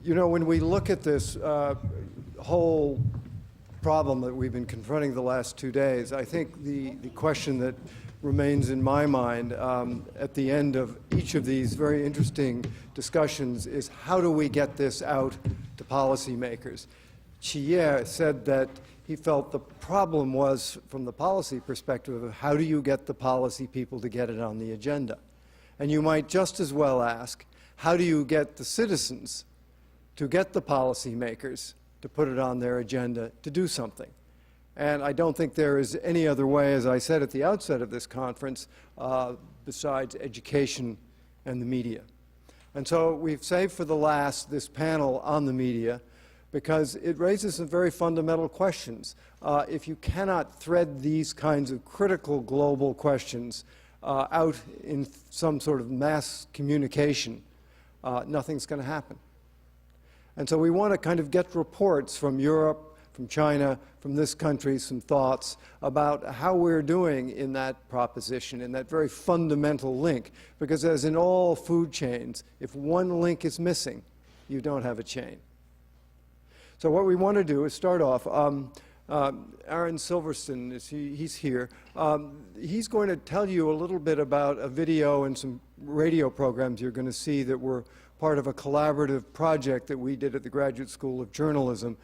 You know, when we look at this whole problem that we've been confronting the last 2 days, I think the question that remains in my mind at the end of each of these very interesting discussions is, how do we get this out to policymakers? Chie said that he felt the problem was, from the policy perspective, of how do you get the policy people to get it on the agenda? And you might just as well ask, how do you get the citizens to get the policymakers to put it on their agenda to do something? And I don't think there is any other way, as I said at the outset of this conference, besides education and the media. And so we've saved for the last this panel on the media, because it raises some very fundamental questions. If you cannot thread these kinds of critical global questions out in some sort of mass communication, nothing's going to happen. And so we want to kind of get reports from Europe, from China, from this country, some thoughts about how we're doing in that proposition, in that very fundamental link. Because as in all food chains, if one link is missing, you don't have a chain. So what we want to do is start off. Aaron Silverstein, he's here. He's going to tell you a little bit about a video and some radio programs you're going to see that were part of a collaborative project that we did at the Graduate School of Journalism.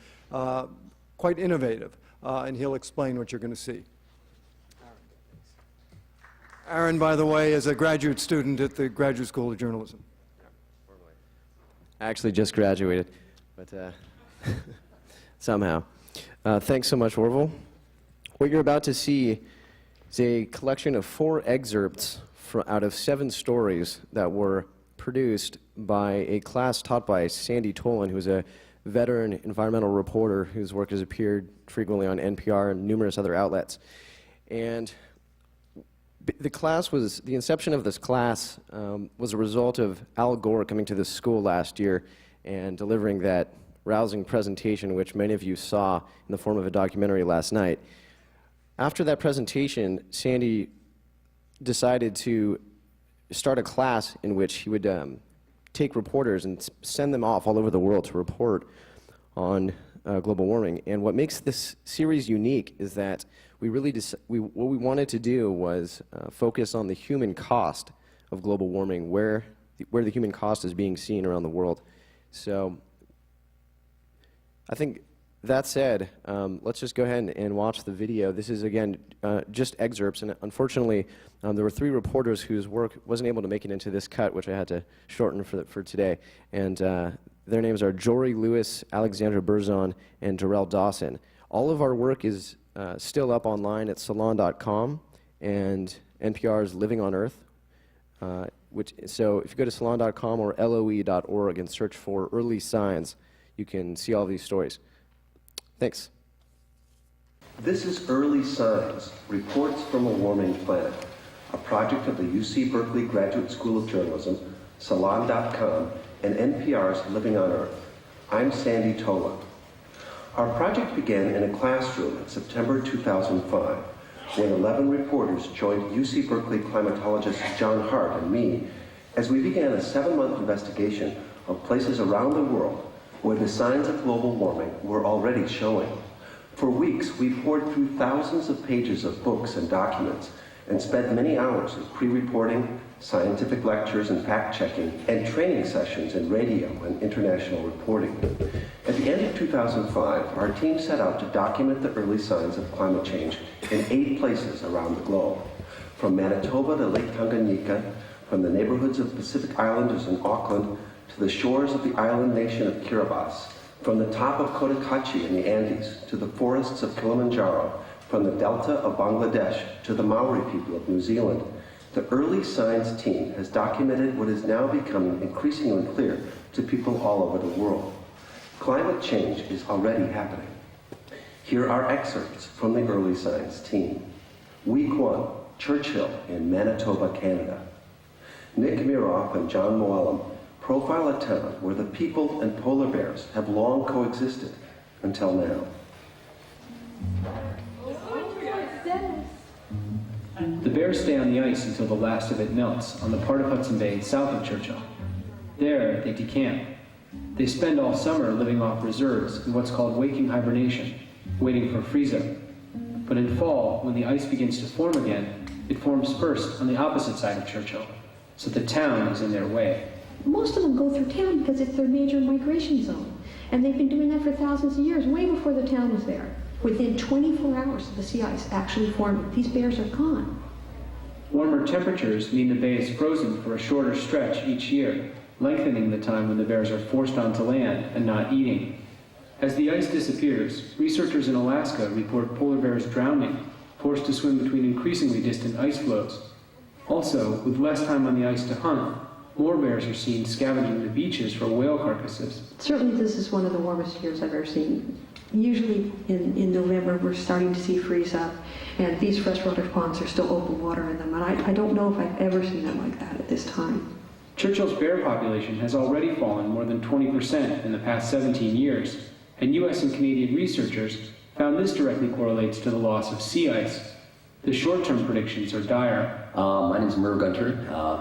Quite innovative, and he'll explain what you're going to see. Aaron, by the way, is a graduate student at the Graduate School of Journalism. I actually just graduated, but somehow. Thanks so much, Orville. What you're about to see is a collection of 4 excerpts out of 7 stories that were produced by a class taught by Sandy Tolan, who's a veteran environmental reporter whose work has appeared frequently on NPR and numerous other outlets. And the inception of this class was a result of Al Gore coming to this school last year and delivering that rousing presentation, which many of you saw in the form of a documentary last night. After that presentation, Sandy decided to start a class in which he would take reporters and send them off all over the world to report on global warming. And what makes this series unique is that we really what we wanted to do was focus on the human cost of global warming, where the human cost is being seen around the world. So I think that said, let's just go ahead and watch the video. This is, again, just excerpts, and unfortunately, there were 3 reporters whose work wasn't able to make it into this cut, which I had to shorten for today. And their names are Jory Lewis, Alexandra Berzon, and Darrell Dawson. All of our work is still up online at salon.com and NPR's Living on Earth. So if you go to salon.com or loe.org and search for Early Signs, you can see all these stories. Thanks. This is Early Signs, Reports from a Warming Planet, a project of the UC Berkeley Graduate School of Journalism, Salon.com, and NPR's Living on Earth. I'm Sandy Tola. Our project began in a classroom in September 2005, when 11 reporters joined UC Berkeley climatologist John Hart and me as we began a 7-month investigation of places around the world where the signs of global warming were already showing. For weeks, we poured through thousands of pages of books and documents and spent many hours of pre-reporting, scientific lectures and fact-checking, and training sessions in radio and international reporting. At the end of 2005, our team set out to document the early signs of climate change in 8 places around the globe, from Manitoba to Lake Tanganyika, from the neighborhoods of Pacific Islanders in Auckland to the shores of the island nation of Kiribati, from the top of Cotacachi in the Andes to the forests of Kilimanjaro, from the delta of Bangladesh to the Maori people of New Zealand. The Early Signs team has documented what is now becoming increasingly clear to people all over the world. Climate change is already happening. Here are excerpts from the Early Signs team. Week 1, Churchill in Manitoba, Canada. Nick Miroff and John Moellem profile a town where the people and polar bears have long coexisted until now. The bears stay on the ice until the last of it melts on the part of Hudson Bay south of Churchill. There, they decamp. They spend all summer living off reserves in what's called waking hibernation, waiting for freeze-up. But in fall, when the ice begins to form again, it forms first on the opposite side of Churchill, so the town is in their way. Most of them go through town because it's their major migration zone. And they've been doing that for thousands of years, way before the town was there. Within 24 hours of the sea ice actually forming, these bears are gone. Warmer temperatures mean the bay is frozen for a shorter stretch each year, lengthening the time when the bears are forced onto land and not eating. As the ice disappears, researchers in Alaska report polar bears drowning, forced to swim between increasingly distant ice floes. Also, with less time on the ice to hunt, more bears are seen scavenging the beaches for whale carcasses. Certainly this is one of the warmest years I've ever seen. Usually in November we're starting to see freeze up, and these freshwater ponds are still open water in them, and I don't know if I've ever seen them like that at this time. Churchill's bear population has already fallen more than 20% in the past 17 years, and U.S. and Canadian researchers found this directly correlates to the loss of sea ice. The short-term predictions are dire. My name is Merv Gunter.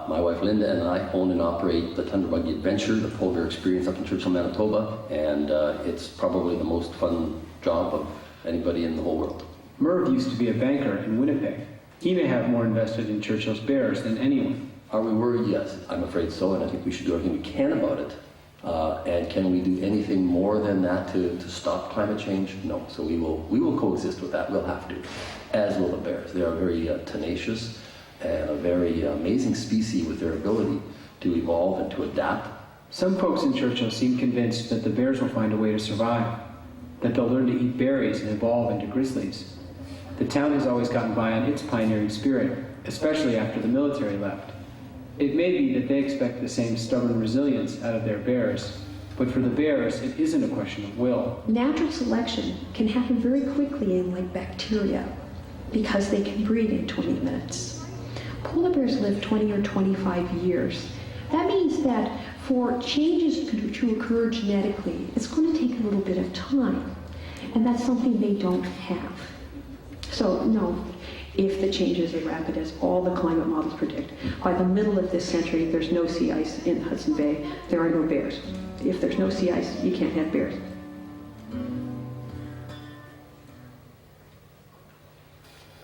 My wife Linda and I own and operate the Tundra Buggy Adventure, the polar bear experience up in Churchill, Manitoba, and it's probably the most fun job of anybody in the whole world. Merv used to be a banker in Winnipeg. He may have more invested in Churchill's bears than anyone. Are we worried? Yes, I'm afraid so, and I think we should do everything we can about it. And can we do anything more than that to stop climate change? No. So we will coexist with that. We'll have to, as will the bears. They are very tenacious and a very amazing species with their ability to evolve and to adapt. Some folks in Churchill seem convinced that the bears will find a way to survive, that they'll learn to eat berries and evolve into grizzlies. The town has always gotten by on its pioneering spirit, especially after the military left. It may be that they expect the same stubborn resilience out of their bears, but for the bears, it isn't a question of will. Natural selection can happen very quickly in like bacteria because they can breed in 20 minutes. Polar bears live 20 or 25 years. That means that for changes to occur genetically, it's going to take a little bit of time, and that's something they don't have. So no, if the changes are rapid as all the climate models predict, by the middle of this century, there's no sea ice in Hudson Bay, there are no bears. If there's no sea ice, you can't have bears.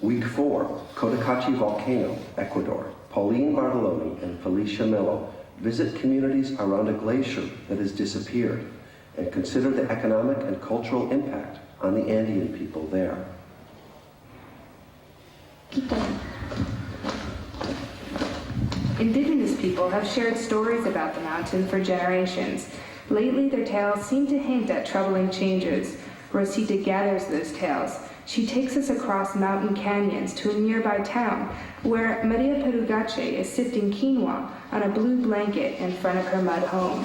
Week 4, Cotacachi Volcano, Ecuador. Pauline Bartoloni and Felicia Mello visit communities around a glacier that has disappeared and consider the economic and cultural impact on the Andean people there. Indigenous people have shared stories about the mountain for generations. Lately, their tales seem to hint at troubling changes. Rosita gathers those tales. She takes us across mountain canyons to a nearby town where Maria Perugache is sifting quinoa on a blue blanket in front of her mud home.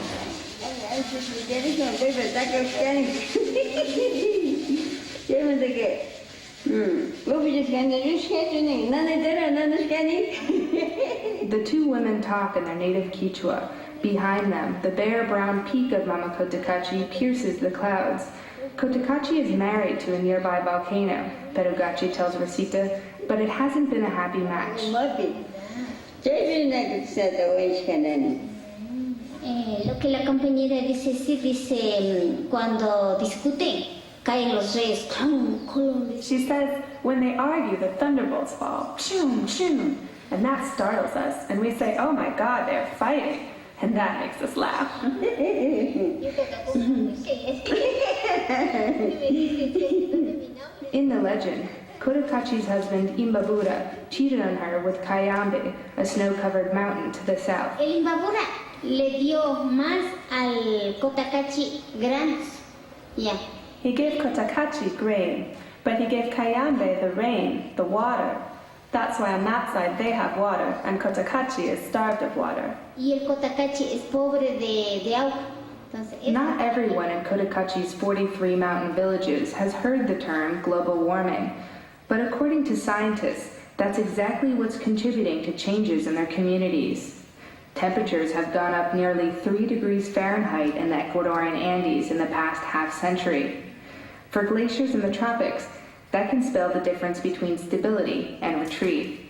The two women talk in their native Quechua. Behind them, the bare brown peak of Mama Cotacachi pierces the clouds. Cotacachi is married to a nearby volcano, Perugachi tells Rosita, but it hasn't been a happy match. Lo que la compañera dice, sí, dice, cuando discuten, caen los reyes. She says, when they argue, the thunderbolts fall. Pshum, pshum. And that startles us, and we say, oh my God, they're fighting. And that makes us laugh. In the legend, Cotacachi's husband, Imbabura, cheated on her with Cayambe, a snow-covered mountain to the south. El Imbabura le dio más al Cotacachi granos. Yeah. He gave Cotacachi grain, but he gave Cayambe the rain, the water. That's why on that side they have water, and Cotacachi is starved of water. Y el Cotacachi es pobre de agua. Entonces, Not everyone in Cotacachi's 43 mountain villages has heard the term global warming, but according to scientists, that's exactly what's contributing to changes in their communities. Temperatures have gone up nearly 3 degrees Fahrenheit in the Ecuadorian Andes in the past half-century. For glaciers in the tropics, that can spell the difference between stability and retreat.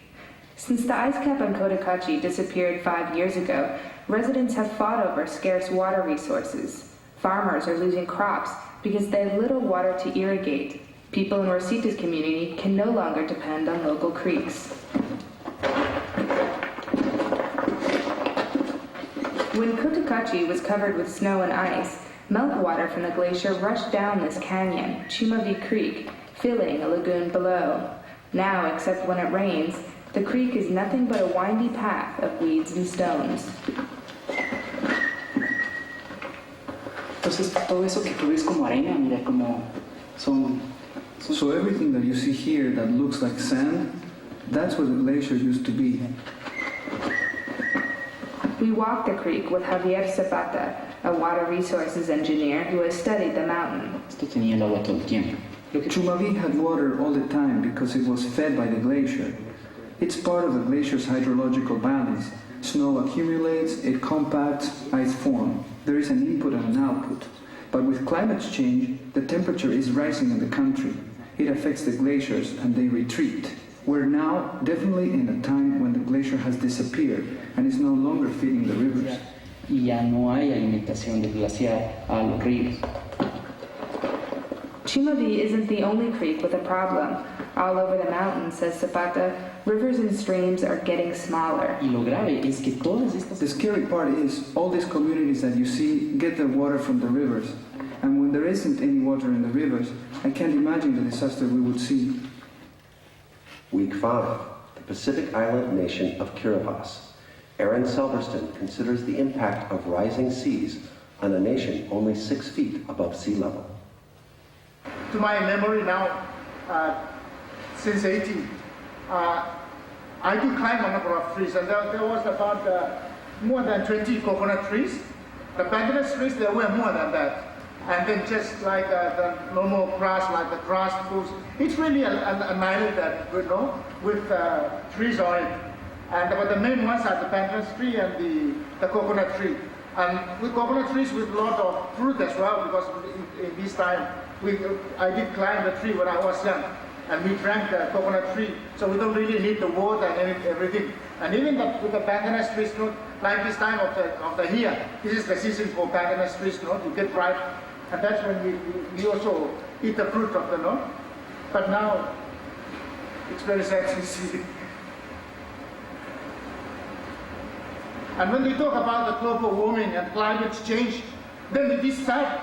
Since the ice cap on Cotacachi disappeared 5 years ago, residents have fought over scarce water resources. Farmers are losing crops because they have little water to irrigate. People in Rosita's community can no longer depend on local creeks. When Cotacachi was covered with snow and ice, meltwater from the glacier rushed down this canyon, Chumavi Creek, filling a lagoon below. Now, except when it rains, the creek is nothing but a windy path of weeds and stones. Entonces, todo eso que tú ves como arena, mira como son... So everything that you see here that looks like sand, that's what the glacier used to be. We walked the creek with Javier Zapata, a water resources engineer who has studied the mountain. Esto tenía el agua todo el tiempo. Chumavi had water all the time because it was fed by the glacier. It's part of the glacier's hydrological balance. Snow accumulates, it compacts, ice forms. There is an input and an output. But with climate change, the temperature is rising in the country. It affects the glaciers and they retreat. We're now definitely in a time when the glacier has disappeared and is no longer feeding the rivers. Y ya no hay alimentación del glaciar a los ríos. Chumavi isn't the only creek with a problem. All over the mountain, says Zapata, rivers and streams are getting smaller. Y lo grave es que todas estas... The scary part is all these communities that you see get their water from the rivers. And when there isn't any water in the rivers, I can't imagine the disaster we would see. Week 5, the Pacific island nation of Kiribati. Aaron Selverston considers the impact of rising seas on a nation only 6 feet above sea level. To my memory now, since 18, I do climb a number of trees, and there was about more than 20 coconut trees. The bandanus trees, there were more than that. And then just like the normal grass, like the grass foods, it's really an island that, you know, with trees on it. And but the main ones are the bandanus tree and the coconut tree. And with coconut trees with a lot of fruit as well, because in this time, I did climb the tree when I was young. And we drank the coconut tree, so we don't really need the water and everything. And even with the bandanus trees, you know, like this time of the year, this is the season for bandanus trees, you know, to get ripe. And that's when we also eat the fruit of the, no? But now, it's very sad to see. And when they talk about the global warming and climate change, then it is sad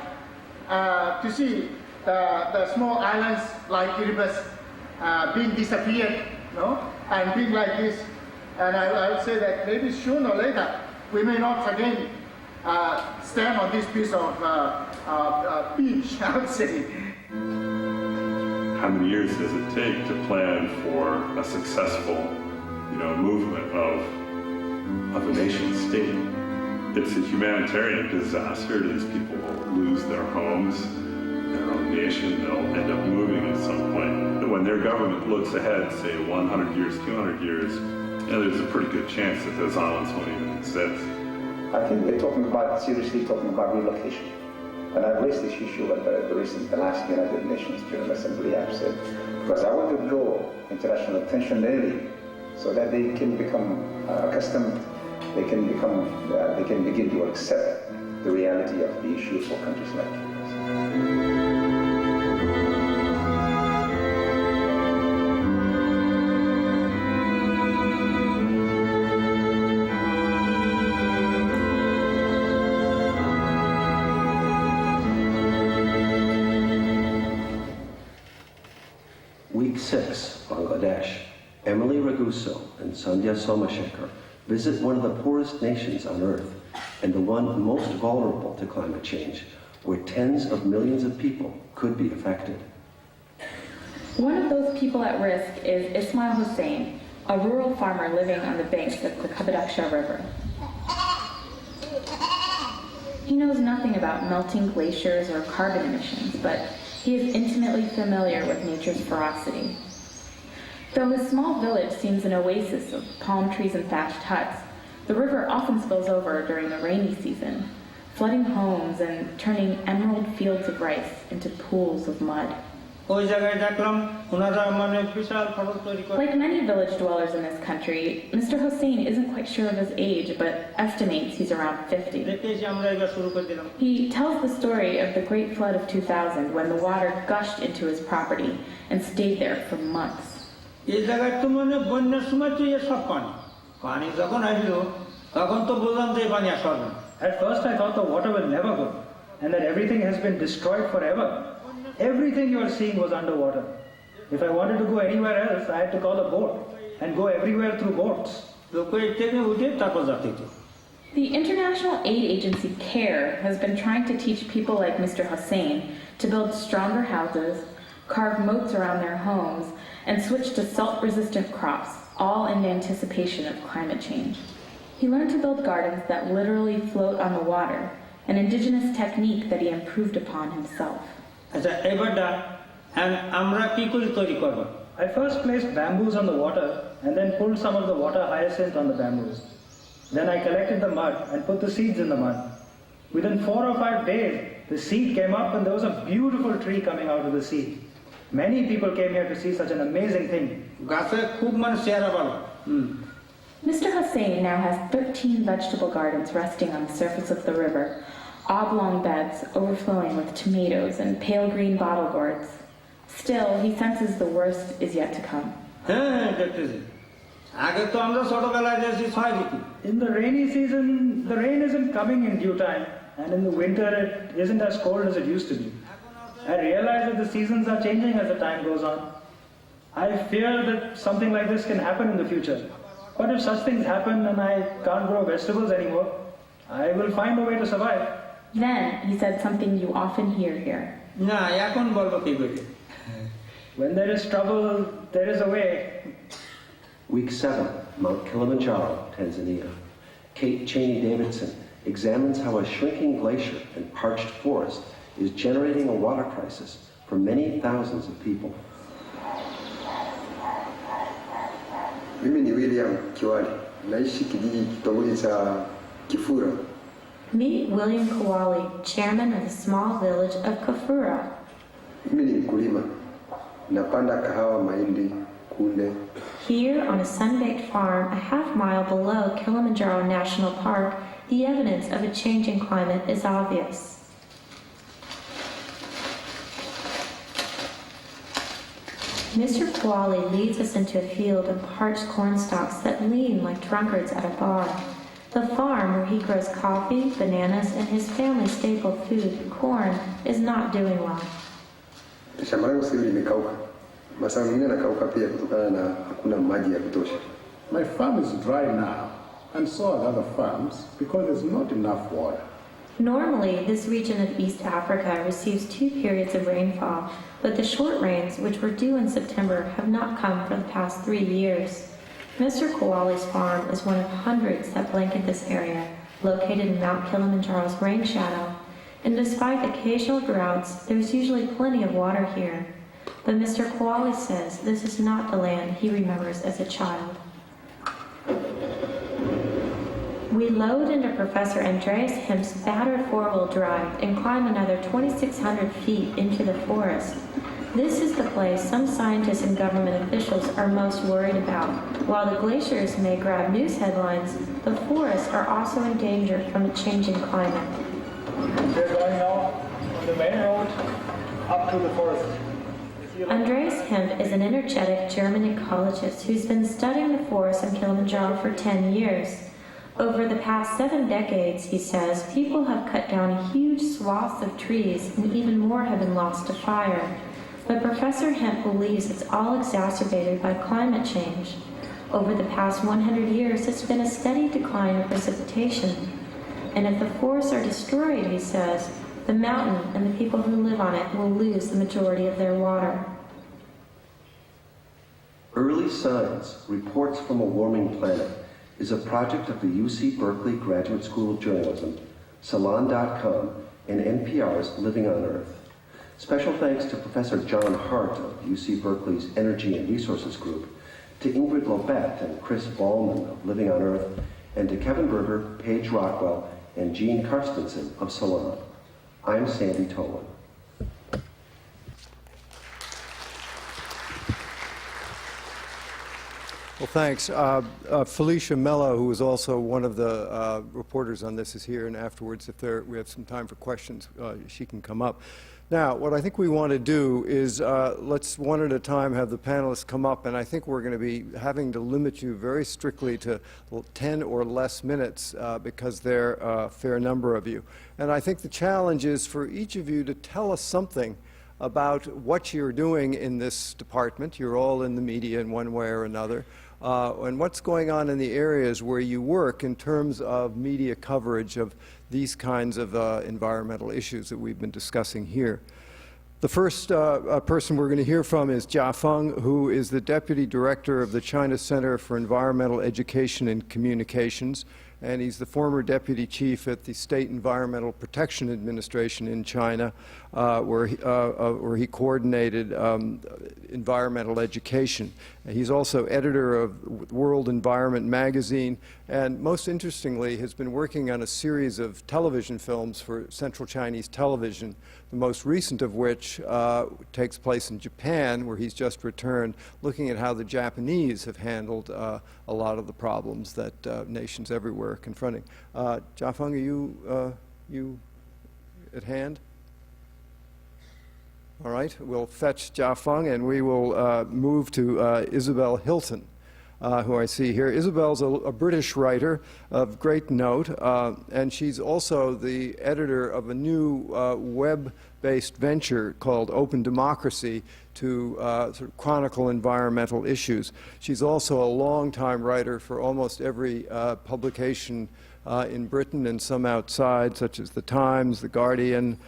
to see the small islands like Kiribati being disappeared, no? And being like this. And I would say that maybe sooner or later, we may not again stand on this piece of beach, I would say. How many years does it take to plan for a successful, movement of a nation state? It's a humanitarian disaster. These people will lose their homes, their own nation. They'll end up moving at some point. When their government looks ahead, say 100 years, 200 years, there's a pretty good chance that those islands won't even exist. I think they're seriously talking about relocation. And I've raised this issue at the last United Nations General Assembly, I've said, because I want to draw international attention early so that they can become accustomed, they can begin to accept the reality of the issue for countries like ours. Week 6, Bangladesh. Emily Raguso and Sandhya Somashekar visit one of the poorest nations on Earth and the one most vulnerable to climate change, where tens of millions of people could be affected. One of those people at risk is Ismail Hussein, a rural farmer living on the banks of the Kabadaksha River. He knows nothing about melting glaciers or carbon emissions, but he is intimately familiar with nature's ferocity. Though his small village seems an oasis of palm trees and thatched huts, the river often spills over during the rainy season, flooding homes and turning emerald fields of rice into pools of mud. Like many village dwellers in this country, Mr. Hossein isn't quite sure of his age, but estimates he's around 50. He tells the story of the Great Flood of 2000 when the water gushed into his property and stayed there for months. At first I thought the water will never go and that everything has been destroyed forever. Everything you are seeing was underwater. If I wanted to go anywhere else, I had to call a boat and go everywhere through boats. The international aid agency CARE has been trying to teach people like Mr. Hossein to build stronger houses, carve moats around their homes, and switch to salt-resistant crops, all in anticipation of climate change. He learned to build gardens that literally float on the water, an indigenous technique that he improved upon himself. I first placed bamboos on the water and then pulled some of the water hyacinth on the bamboos. Then I collected the mud and put the seeds in the mud. Within 4 or 5 days, the seed came up and there was a beautiful tree coming out of the seed. Many people came here to see such an amazing thing. Mr. Hossein now has 13 vegetable gardens resting on the surface of the river, oblong beds overflowing with tomatoes and pale green bottle gourds. Still, he senses the worst is yet to come. In the rainy season, the rain isn't coming in due time, and in the winter it isn't as cold as it used to be. I realize that the seasons are changing as the time goes on. I fear that something like this can happen in the future. But if such things happen and I can't grow vegetables anymore, I will find a way to survive. Then he said something you often hear here. When there is trouble, there is a way. Week 7, Mount Kilimanjaro, Tanzania. Kate Cheney Davidson examines how a shrinking glacier and parched forest is generating a water crisis for many thousands of people. Mimi ni William Kiwali, naishi kijiji kitongoji cha Kifura. Meet William Kiwali, chairman of the small village of Kafura. Mimi ni mkulima, napanda kahawa, mahindi, kunde. Here on a sun-baked farm a half-mile below Kilimanjaro National Park, the evidence of a changing climate is obvious. Mr. Kiwali leads us into a field of parched corn stalks that lean like drunkards at a bar. The farm where he grows coffee, bananas, and his family's staple food, corn, is not doing well. Shamba langu sasa limekauka. Masaa mengine nakauka pia kutokana na hakuna maji ya kutosha. My farm is dry now, and so are other farms, because there's not enough water. Normally, this region of East Africa receives 2 periods of rainfall, but the short rains, which were due in September, have not come for the past 3 years. Mr. Kiwali's farm is one of hundreds that blanket this area, located in Mount Kilimanjaro's rain shadow. And despite occasional droughts, there's usually plenty of water here. But Mr. Kiwali says this is not the land he remembers as a child. We load into Professor Andreas Hemp's battered 4-wheel drive and climb another 2,600 feet into the forest. This is the place some scientists and government officials are most worried about. While the glaciers may grab news headlines, the forests are also in danger from a changing climate. We're going now on the main road up to the forest. Andreas Hemp is an energetic German ecologist who's been studying the forests in Kilimanjaro for 10 years. Over the past 7 decades, he says, people have cut down huge swaths of trees and even more have been lost to fire. But Professor Hemp believes it's all exacerbated by climate change. Over the past 100 years, it's been a steady decline in precipitation. And if the forests are destroyed, he says, the mountain and the people who live on it will lose the majority of their water. Early Signs, Reports from a Warming Planet is a project of the UC Berkeley Graduate School of Journalism, Salon.com, and NPR's Living on Earth. Special thanks to Professor John Hart of UC Berkeley's Energy and Resources Group, to Ingrid Lobet and Chris Ballman of Living on Earth, and to Kevin Berger, Paige Rockwell, and Jean Karstensen of Salon. I'm Sandy Tolan. Well, thanks. Felicia Mello, who is also one of the reporters on this, is here, and afterwards, if we have some time for questions, she can come up. Now, what I think we want to do is let's one at a time have the panelists come up, and I think we're going to be having to limit you very strictly to 10 or less minutes because there are a fair number of you. And I think the challenge is for each of you to tell us something about what you're doing in this department. You're all in the media in one way or another. And what's going on in the areas where you work in terms of media coverage of these kinds of environmental issues that we've been discussing here. The first person we're going to hear from is Jia Feng, who is the Deputy Director of the China Center for Environmental Education and Communications, and he's the former Deputy Chief at the State Environmental Protection Administration in China, where he coordinated environmental education. He's also editor of World Environment magazine, and most interestingly has been working on a series of television films for Central Chinese television, the most recent of which takes place in Japan, where he's just returned, looking at how the Japanese have handled a lot of the problems that nations everywhere are confronting. Jia Feng, are you at hand? All right, we'll fetch Jia Feng, and we will move to Isabel Hilton, who I see here. Isabel's a British writer of great note, and she's also the editor of a new web-based venture called Open Democracy to sort of chronicle environmental issues. She's also a long-time writer for almost every publication in Britain and some outside, such as The Times, The Guardian.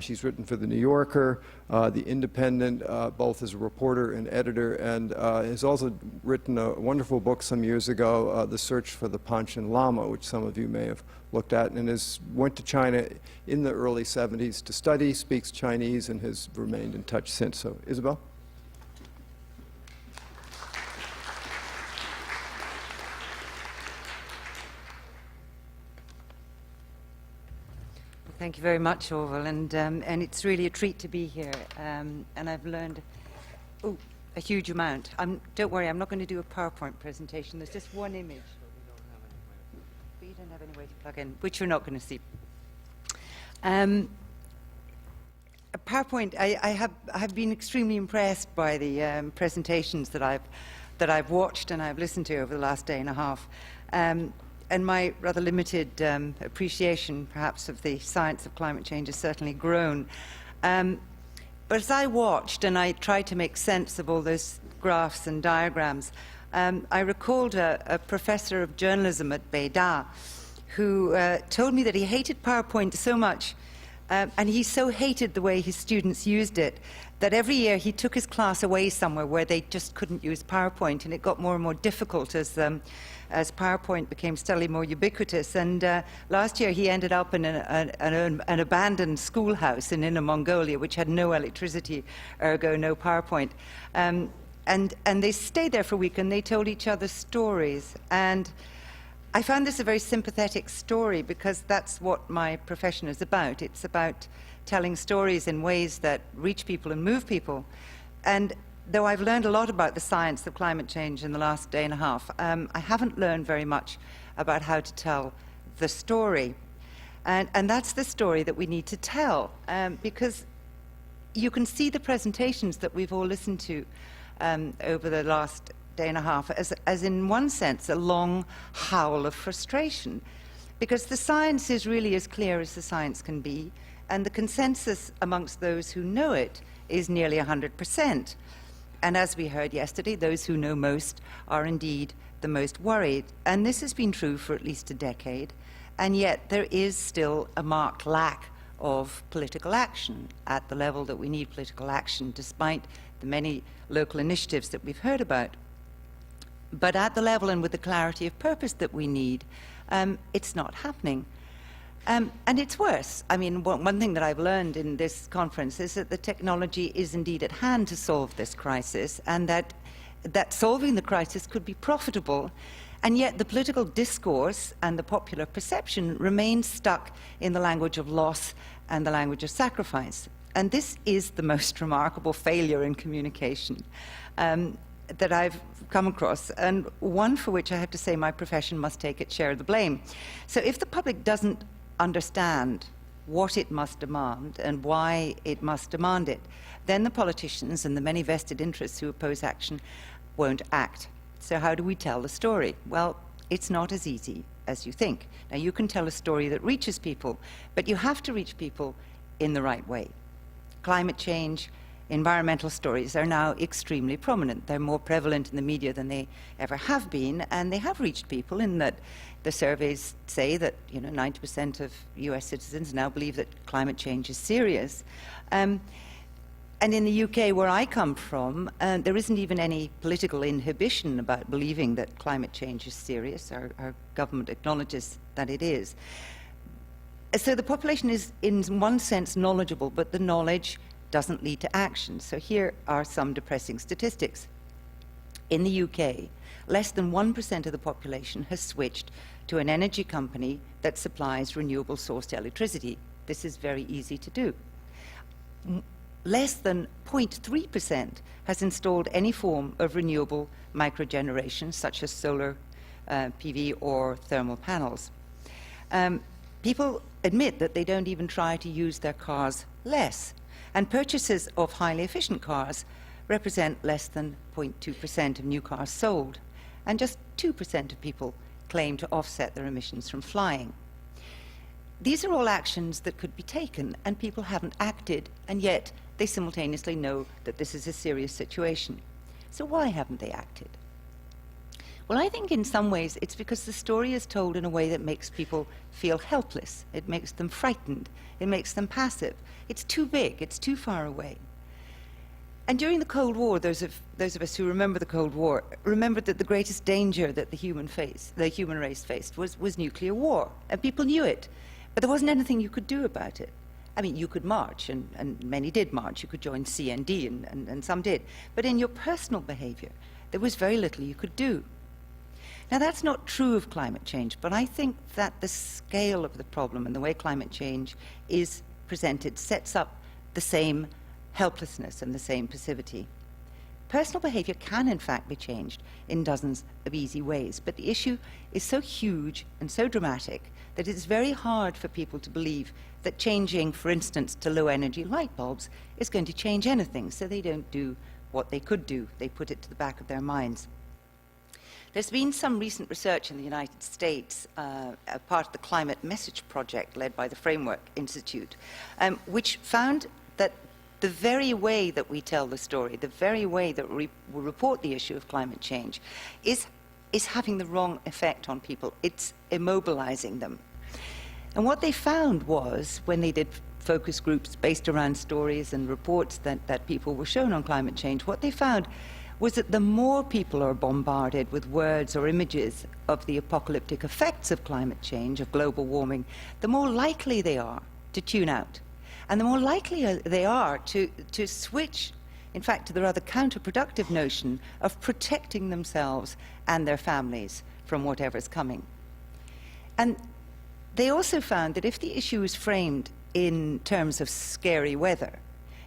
She's written for The New Yorker, The Independent, both as a reporter and editor, and has also written a wonderful book some years ago, The Search for the Panchen Lama, which some of you may have looked at, and went to China in the early 70s to study, speaks Chinese, and has remained in touch since. So, Isabel? Thank you very much, Orville, and it's really a treat to be here. And I've learned a huge amount. Don't worry, I'm not going to do a PowerPoint presentation. There's just one image. But you don't have any way to plug in, which you're not going to see. A PowerPoint. I have been extremely impressed by the presentations that I've watched and I've listened to over the last day and a half. And my rather limited appreciation, perhaps, of the science of climate change has certainly grown. But as I watched and I tried to make sense of all those graphs and diagrams, I recalled a professor of journalism at Beida who told me that he hated PowerPoint so much, and he so hated the way his students used it, that every year he took his class away somewhere where they just couldn't use PowerPoint, and it got more and more difficult as PowerPoint became steadily more ubiquitous. And last year he ended up in an abandoned schoolhouse in Inner Mongolia, which had no electricity, ergo no PowerPoint. And they stayed there for a week, and they told each other stories. And I found this a very sympathetic story, because that's what my profession is about. It's about telling stories in ways that reach people and move people. And though I've learned a lot about the science of climate change in the last day and a half, I haven't learned very much about how to tell the story. And that's the story that we need to tell, because you can see the presentations that we've all listened to over the last day and a half as in one sense a long howl of frustration, because the science is really as clear as the science can be, and the consensus amongst those who know it is nearly 100%. And as we heard yesterday, those who know most are indeed the most worried. And this has been true for at least a decade, and yet there is still a marked lack of political action at the level that we need political action, despite the many local initiatives that we've heard about. But at the level and with the clarity of purpose that we need, it's not happening. And it's worse. I mean, one thing that I've learned in this conference is that the technology is indeed at hand to solve this crisis, and that solving the crisis could be profitable, and yet the political discourse and the popular perception remains stuck in the language of loss and the language of sacrifice. And this is the most remarkable failure in communication. that I've come across, and one for which I have to say my profession must take its share of the blame. So if the public doesn't understand what it must demand and why it must demand it, then the politicians and the many vested interests who oppose action won't act. So how do we tell the story? Well, it's not as easy as you think. Now, you can tell a story that reaches people, but you have to reach people in the right way. Climate change, environmental stories are now extremely prominent. They're more prevalent in the media than they ever have been, and they have reached people in that the surveys say that 90% of US citizens now believe that climate change is serious. And in the UK, where I come from, there isn't even any political inhibition about believing that climate change is serious. Our government acknowledges that it is. So the population is, in one sense, knowledgeable, but the knowledge doesn't lead to action. So here are some depressing statistics. In the UK, less than 1% of the population has switched to an energy company that supplies renewable sourced electricity. This is very easy to do. Less than 0.3% has installed any form of renewable microgeneration, such as solar PV or thermal panels. People admit that they don't even try to use their cars less, and purchases of highly efficient cars represent less than 0.2% of new cars sold, and just 2% of people claim to offset their emissions from flying. These are all actions that could be taken, and people haven't acted, and yet they simultaneously know that this is a serious situation. So why haven't they acted? Well, I think in some ways it's because the story is told in a way that makes people feel helpless. It makes them frightened. It makes them passive. It's too big. It's too far away. And during the Cold War, those of us who remember the Cold War remembered that the greatest danger that the human race faced was nuclear war. And people knew it. But there wasn't anything you could do about it. I mean, you could march, and many did march. You could join CND, and some did. But in your personal behavior, there was very little you could do. Now, that's not true of climate change, but I think that the scale of the problem and the way climate change is presented sets up the same helplessness and the same passivity. Personal behavior can, in fact, be changed in dozens of easy ways, but the issue is so huge and so dramatic that it's very hard for people to believe that changing, for instance, to low-energy light bulbs is going to change anything, so they don't do what they could do. They put it to the back of their minds. There's been some recent research in the United States, a part of the Climate Message Project led by the Framework Institute, which found that the very way that we tell the story, the very way that we report the issue of climate change is having the wrong effect on people. It's immobilizing them. And what they found was, when they did focus groups based around stories and reports that people were shown on climate change, what they found was that the more people are bombarded with words or images of the apocalyptic effects of climate change, of global warming, the more likely they are to tune out. And the more likely they are to switch, in fact, to the rather counterproductive notion of protecting themselves and their families from whatever's coming. And they also found that if the issue is framed in terms of scary weather,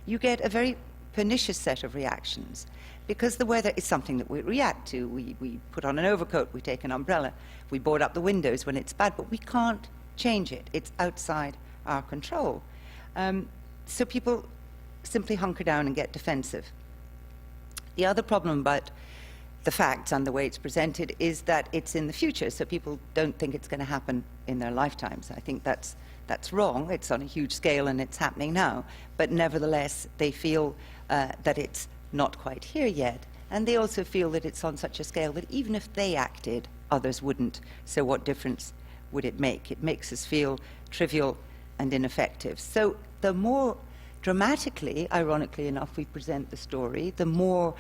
you get a very pernicious set of reactions, because the weather is something that we react to. We put on an overcoat, we take an umbrella, we board up the windows when it's bad, but we can't change it. It's outside our control. So people simply hunker down and get defensive. The other problem about the facts and the way it's presented is that it's in the future, so people don't think it's going to happen in their lifetimes. I think that's wrong. It's on a huge scale and it's happening now, but nevertheless they feel that it's not quite here yet, and they also feel that it's on such a scale that even if they acted, others wouldn't. So what difference would it make? It makes us feel trivial and ineffective. So the more dramatically, ironically enough, we present the story, the more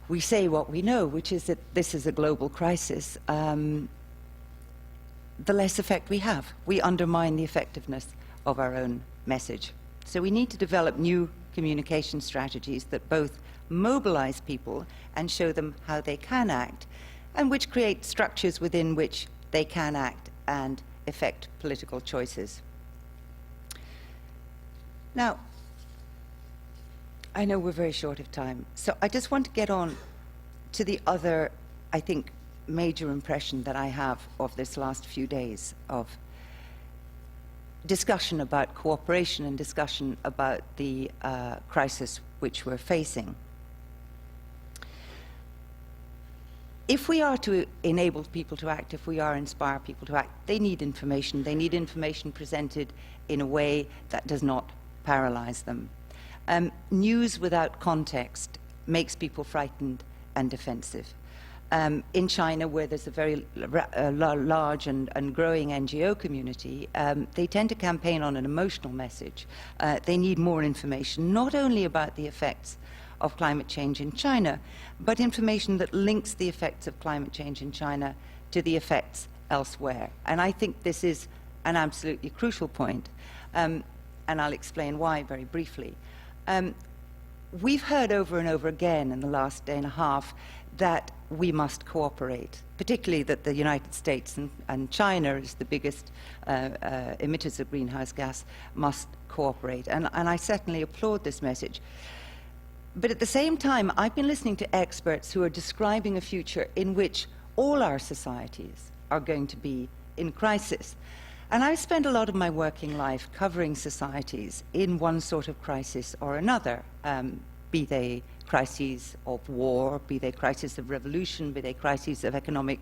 we say what we know, which is that this is a global crisis, the less effect we have. We undermine the effectiveness of our own message. So we need to develop new communication strategies that both mobilize people and show them how they can act, and which create structures within which they can act and effect political choices. Now, I know we're very short of time, so I just want to get on to the other, I think, major impression that I have of this last few days of discussion about cooperation and discussion about the crisis which we're facing. If we are to enable people to act, if we are to inspire people to act, they need information. They need information presented in a way that does not paralyze them. News without context makes people frightened and defensive. In China, where there's a very large and growing NGO community, they tend to campaign on an emotional message. They need more information, not only about the effects of climate change in China, but information that links the effects of climate change in China to the effects elsewhere. And I think this is an absolutely crucial point, and I'll explain why very briefly. We've heard over and over again in the last day and a half that we must cooperate, particularly that the United States and China, as the biggest emitters of greenhouse gas, must cooperate. And I certainly applaud this message. But at the same time, I've been listening to experts who are describing a future in which all our societies are going to be in crisis. And I've spent a lot of my working life covering societies in one sort of crisis or another, be they crises of war, be they crises of revolution, be they crises of economic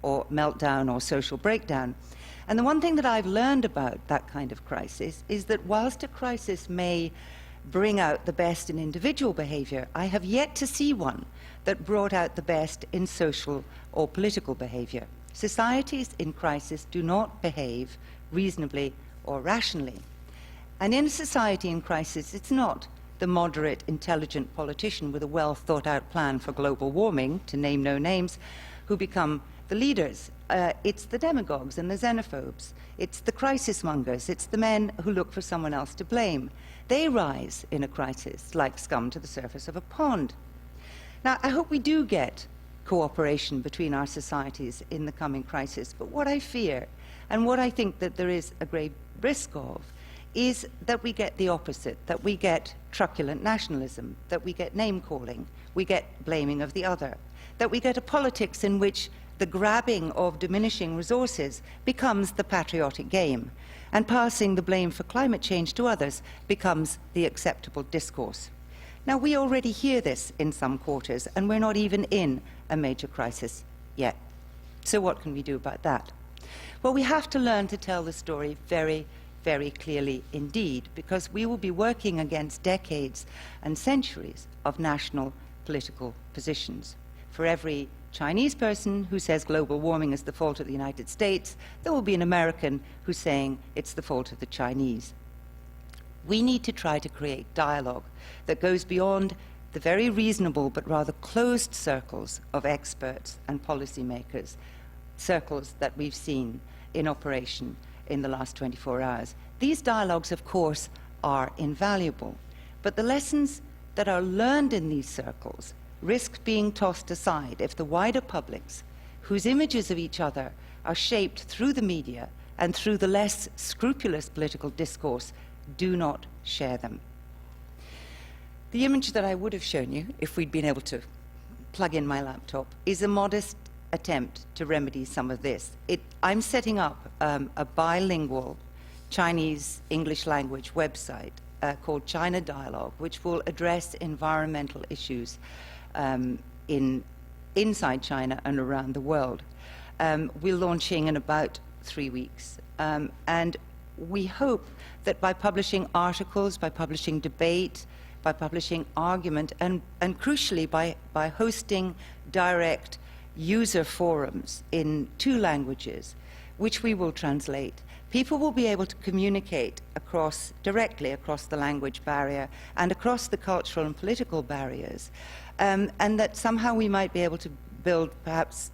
or meltdown or social breakdown. And the one thing that I've learned about that kind of crisis is that whilst a crisis may bring out the best in individual behavior, I have yet to see one that brought out the best in social or political behavior. Societies in crisis do not behave reasonably or rationally. And in a society in crisis, it's not the moderate, intelligent politician with a well-thought-out plan for global warming, to name no names, who become the leaders. It's the demagogues and the xenophobes. It's the crisis mongers. It's the men who look for someone else to blame. They rise in a crisis like scum to the surface of a pond. Now, I hope we do get cooperation between our societies in the coming crisis, but what I fear, and what I think that there is a great risk of, is that we get the opposite, that we get truculent nationalism, that we get name-calling, we get blaming of the other, that we get a politics in which the grabbing of diminishing resources becomes the patriotic game, and passing the blame for climate change to others becomes the acceptable discourse. Now, we already hear this in some quarters, and we're not even in a major crisis yet. So what can we do about that? Well, we have to learn to tell the story very, very clearly indeed, because we will be working against decades and centuries of national political positions. For every Chinese person who says global warming is the fault of the United States, there will be an American who's saying it's the fault of the Chinese. We need to try to create dialogue that goes beyond the very reasonable but rather closed circles of experts and policymakers, circles that we've seen in operation in the last 24 hours. These dialogues, of course, are invaluable, but the lessons that are learned in these circles risk being tossed aside if the wider publics, whose images of each other are shaped through the media and through the less scrupulous political discourse, do not share them. The image that I would have shown you, if we'd been able to plug in my laptop, is a modest attempt to remedy some of this. I'm setting up a bilingual Chinese-English language website called China Dialogue, which will address environmental issues inside China and around the world. We're launching in about 3 weeks. And we hope that by publishing articles, by publishing debate, by publishing argument, and crucially by hosting direct user forums in 2 languages, which we will translate, people will be able to communicate directly across the language barrier and across the cultural and political barriers, and that somehow we might be able to build perhaps,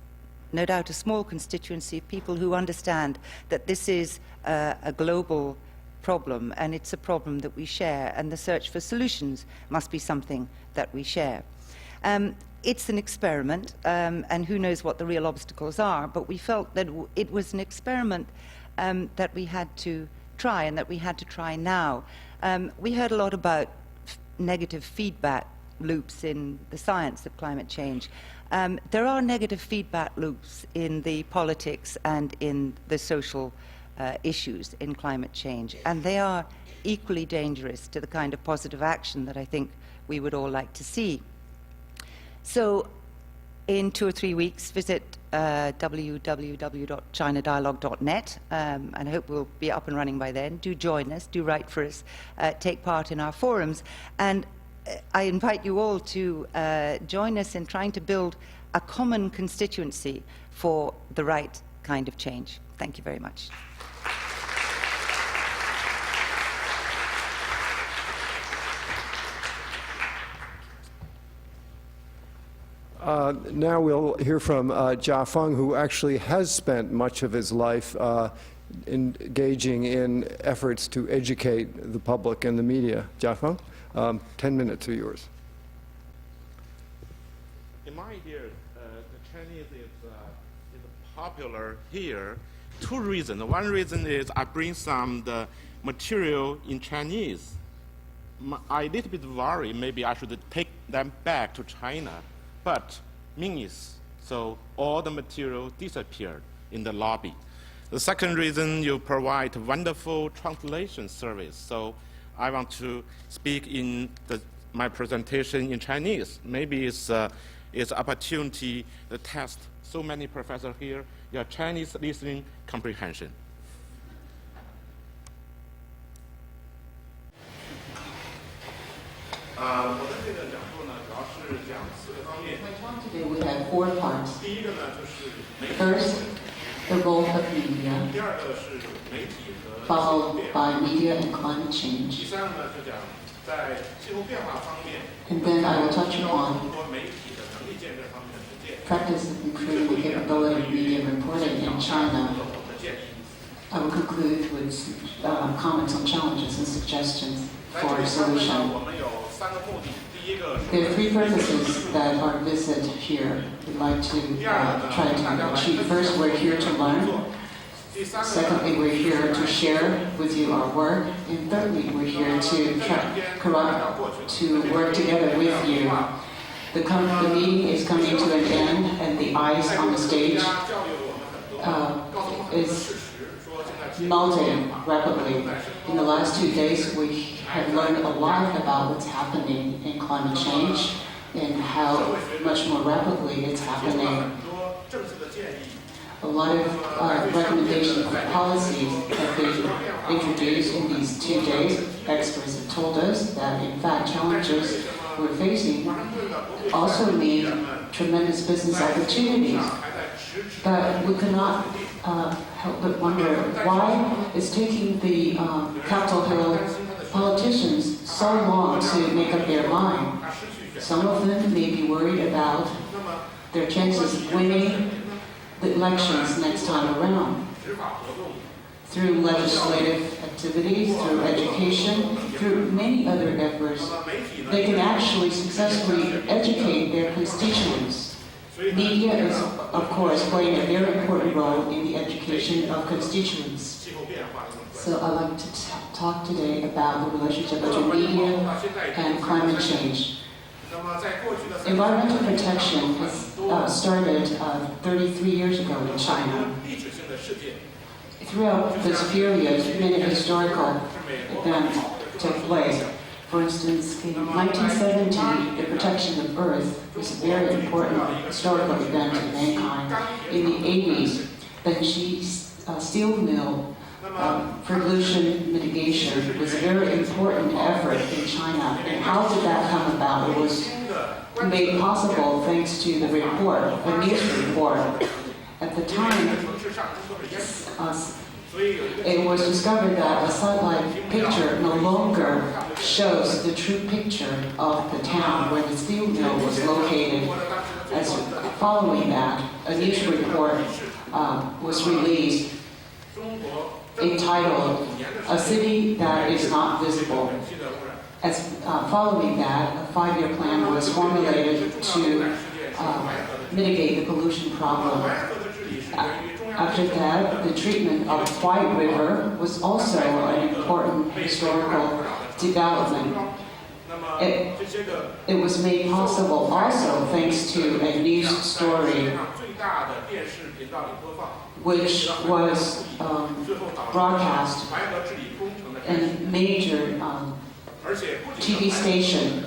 no doubt, a small constituency of people who understand that this is a global problem and it's a problem that we share, and the search for solutions must be something that we share. It's an experiment, and who knows what the real obstacles are, but we felt that it was an experiment that we had to try, and that we had to try now. We heard a lot about negative feedback loops in the science of climate change. There are negative feedback loops in the politics and in the social issues in climate change, and they are equally dangerous to the kind of positive action that I think we would all like to see. So in 2 or 3 weeks, visit www.chinadialogue.net, and I hope we'll be up and running by then. Do join us, do write for us, take part in our forums, and I invite you all to join us in trying to build a common constituency for the right kind of change. Thank you very much. Now we'll hear from Jia Feng, who actually has spent much of his life engaging in efforts to educate the public and the media. Jia Feng, 10 minutes are yours. In my idea, the Chinese is popular here. 2 reasons. One reason is I bring some the material in Chinese. I a little bit worry maybe I should take them back to China. But means so all the material disappeared in the lobby. The second reason, you provide wonderful translation service. So I want to speak in my presentation in Chinese. Maybe it's opportunity to test so many professors here, your Chinese listening comprehension. My talk today will have 4 parts. First, the role of media, followed by media and climate change. And then I will touch upon practice of improving the capability of media reporting in China. I will conclude with comments on challenges and suggestions for a solution. There are 3 purposes that our visit here we'd like to try to achieve. First, we're here to learn. Secondly, we're here to share with you our work. And thirdly, we're here to work together with you. The meeting is coming to an end, and the ice on the stage is melting rapidly. In the last 2 days, we have learned a lot about what's happening in climate change and how much more rapidly it's happening. A lot of recommendations for policies have been introduced in these 2 days. Experts have told us that, in fact, challenges we're facing also mean tremendous business opportunities. But we cannot help but wonder why it's taking the Capitol Hill politicians so long to make up their mind. Some of them may be worried about their chances of winning the elections next time around. Through legislative activities, through education, through many other efforts, they can actually successfully educate their constituents. Media is, of course, playing a very important role in the education of constituents. So I'd like to talk today about the relationship between media and climate change. Environmental protection has started 33 years ago in China. Throughout this period, many historical events took place. For instance, in 1970, the protection of Earth was a very important historical event in mankind. In the 80s, the steel mill pollution mitigation was a very important effort in China. And how did that come about? It was made possible thanks to the report, a news report. At the time, it was discovered that a satellite picture no longer shows the true picture of the town where the steel mill was located. As following that, a news report was released entitled "A City That Is Not Visible." As following that, a 5-year plan was formulated to mitigate the pollution problem. After that, the treatment of White River was also an important historical development. It was made possible also thanks to a news story which was broadcast in major TV station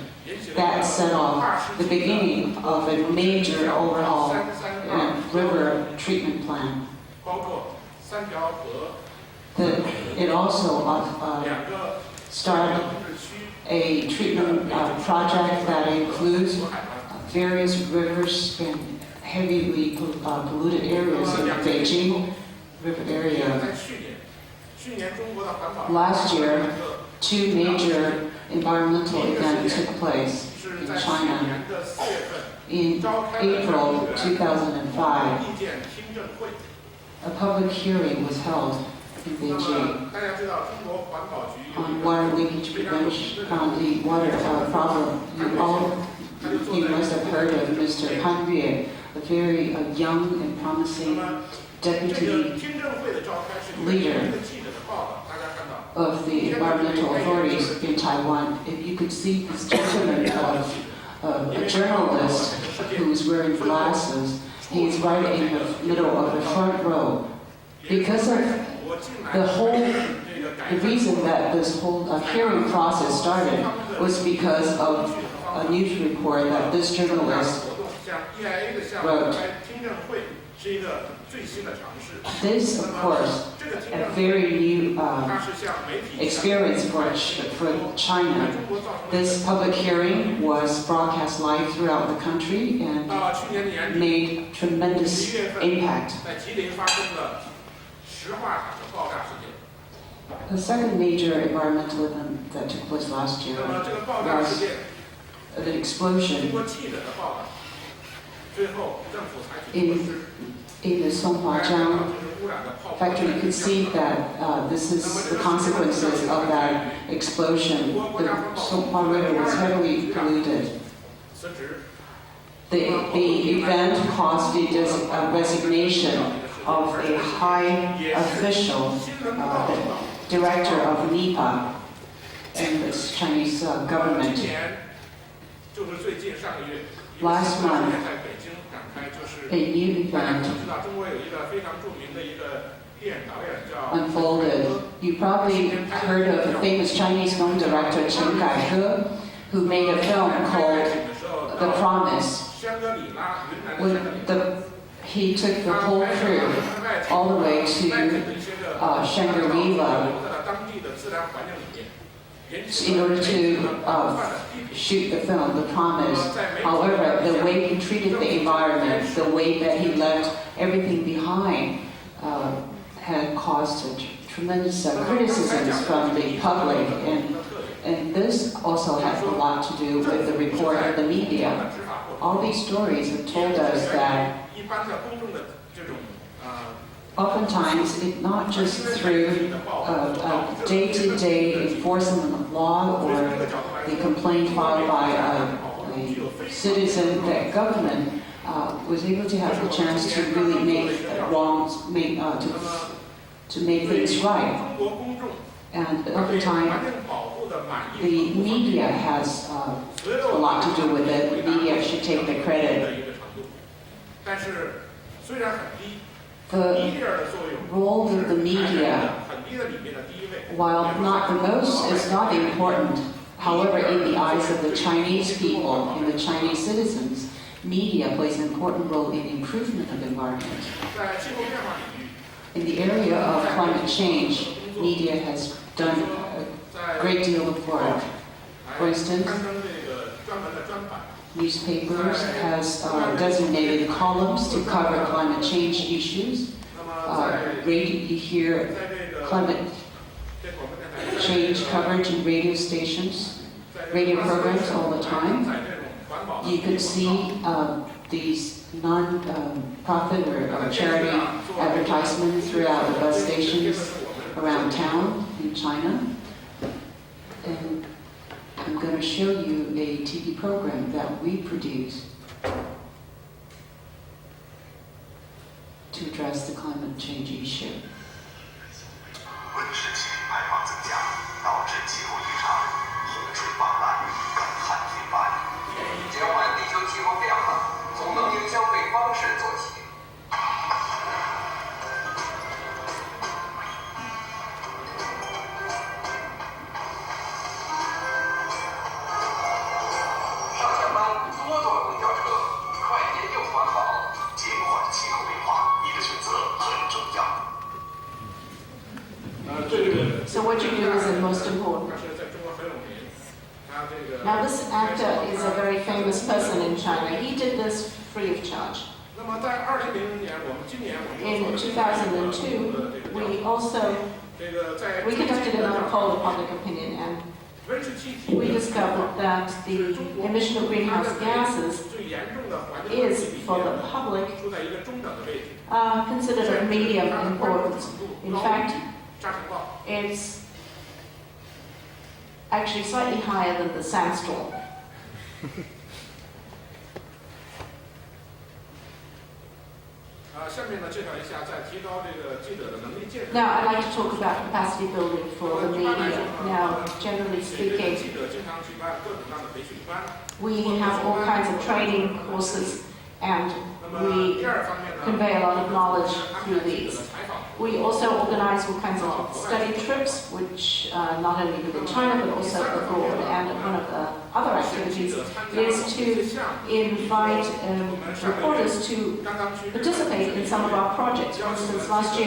that set off the beginning of a major overhaul and river treatment plan. It also started a treatment project that includes various rivers and heavily polluted areas in Beijing river area. Last year, 2 major environmental events took place in China. In April 2005, a public hearing was held in Beijing on water leakage prevention, on the water problem. You must have heard of Mr. Han Yue, a very young and promising deputy leader of the environmental authorities in Taiwan. If you could see this gentleman, a journalist who's wearing glasses, he's right in the middle of the front row. Because of the reason that this whole hearing process started was because of a news report that this journalist wrote. This, of course, a very new experience for China. This public hearing was broadcast live throughout the country and made tremendous impact. The second major environmental event that took place last year was an explosion in the Songhuajiang factory. You can see that this is the consequences of that explosion. The Songhua River was heavily polluted. The event caused the resignation of a high official, the director of NEPA in the Chinese government. Last month, a new event unfolded. You probably heard of the famous Chinese film director Chen Kai-he, who made a film called The Promise. He took the whole crew all the way to Shangri-La in order to shoot the film, The Promise. However, the way he treated the environment, the way that he left everything behind, had caused tremendous criticisms from the public, and this also has a lot to do with the report of the media. All these stories have told us that oftentimes, it's not just through day-to-day enforcement of law or the complaint filed by a citizen that government was able to have the chance to really make to make things right. And oftentimes, the media has a lot to do with it. The media should take the credit. The role of the media, while not the most, is not important. However, in the eyes of the Chinese people and the Chinese citizens, media plays an important role in the improvement of the environment. In the area of climate change, media has done a great deal of work. For instance, newspapers has designated columns to cover climate change issues. You hear climate change coverage in radio stations, radio programs all the time. You could see these non-profit or charity advertisements throughout the bus stations around town in China. And I'm going to show you a TV program that we produce to address the climate change issue. charge. In 2002, we conducted another poll of public opinion, and we discovered that the emission of greenhouse gases is, for the public, considered of medium importance. In fact, it's actually slightly higher than the sandstorm. Now, I'd like to talk about capacity building for the media. Now, generally speaking, we have all kinds of training courses, and we convey a lot of knowledge through these. We also organize all kinds of study trips, which not only within China, but also abroad. And one of the other activities is to invite reporters to participate in some of our projects. For instance, last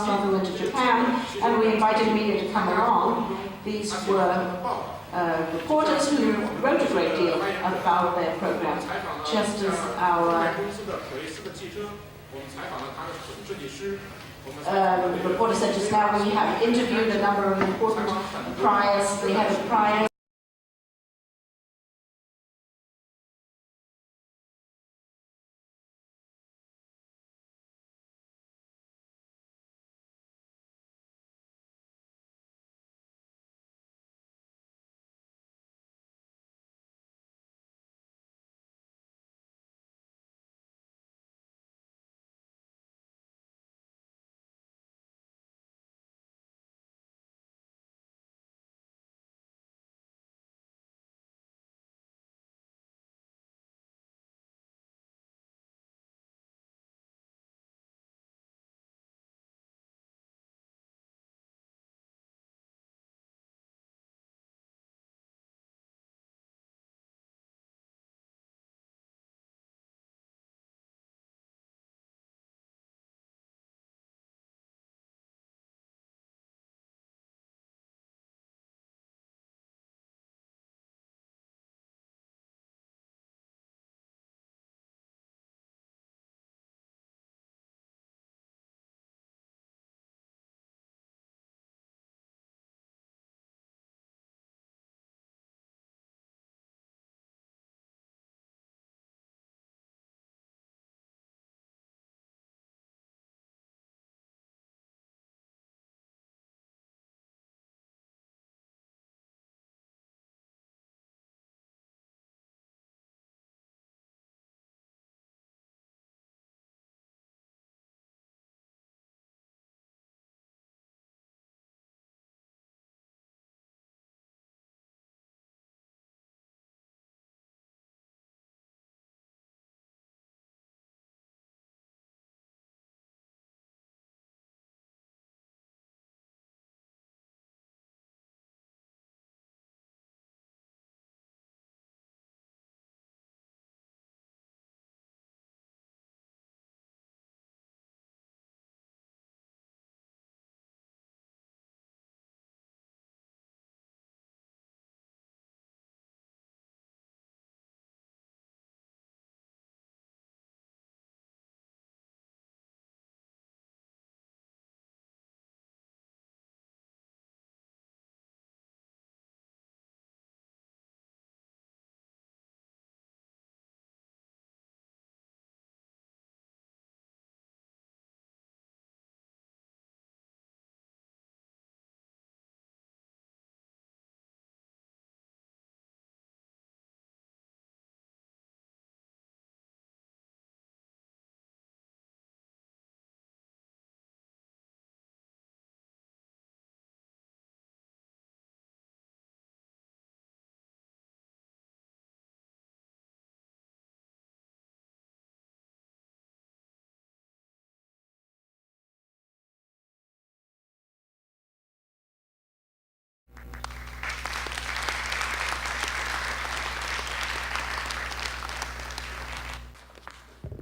month we went to Japan, and we invited media to come along. These were reporters who wrote a great deal about their program, just as our reporter said just now. We have interviewed a number of important priors. They have priors.